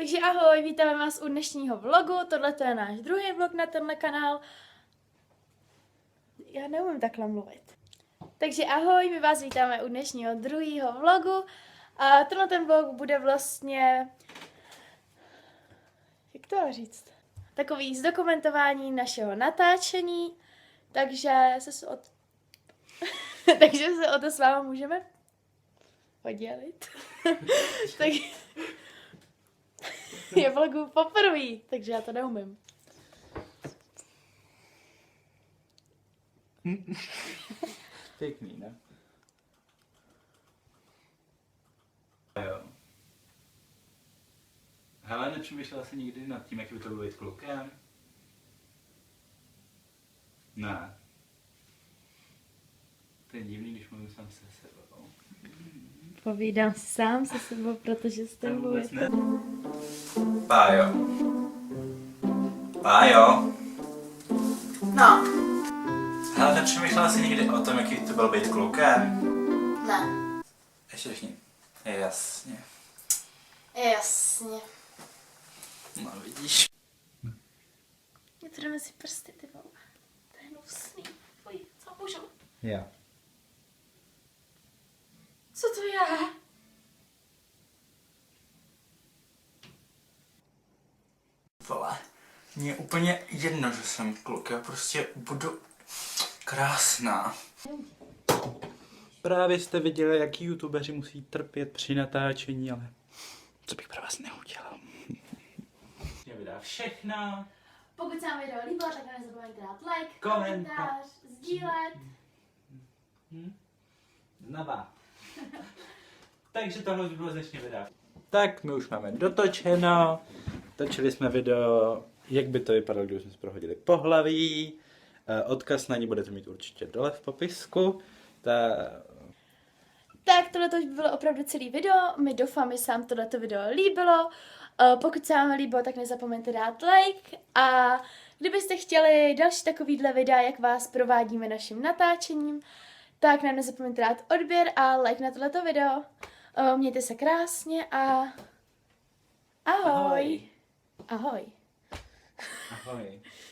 Takže ahoj, vítáme vás u dnešního vlogu. Tohle je náš druhý vlog na tenhle kanál. Já neumím takhle mluvit. Takže ahoj, my vás vítáme u dnešního druhého vlogu. A tenhle ten vlog bude vlastně... Jak to říct? Takový zdokumentování našeho natáčení. Takže se o to s váma můžeme podělit. Tak... Je vlogu poprvé, takže já to neumím. Pěkný, ne? Jo. Hele, nepřemýšlela jsi nikdy nad tím, jak by to bylo být klukem? Ne. To je divný, když mluvím sám se sebou. Povídám si sám se sebou, protože s tebou vůbec je ne. to... Pájo. Pájo. No, Hele, nepřemýšlela jsi někdy o tom, jaký to bylo být klukem? ne. Ještě řekni. Jasně. Jasně. No vidíš. Mě to jdeme si prsty, ty vole. To je hnusný. Fuj, co můžu? Já. Co to je? Vole, mně je úplně jedno, že jsem kluk, já prostě budu krásná. Právě jste viděli, jaký youtubeři musí trpět při natáčení, ale co bych pro vás neudělal. Mě vydá všechno. Pokud se vám video líbilo, tak nezapomeňte dát like, Komentář. sdílet. Znova. Takže tohle už bylo z dnešního videa. Tak, my už máme dotočeno. Točili jsme video, jak by to vypadalo, kdyby jsme si prohodili pohlaví. Odkaz na ní budete mít určitě dole v popisku. Tak tohle už bylo opravdu celý video. My doufám, že se vám tohleto video líbilo. Pokud se vám líbilo, tak nezapomeňte dát like. A kdybyste chtěli další takovýhle videa, jak vás provádíme naším natáčením, tak nám nezapomeňte dát odběr a like na tohleto video. Mějte se krásně a ahoj. Ahoj. Ahoj.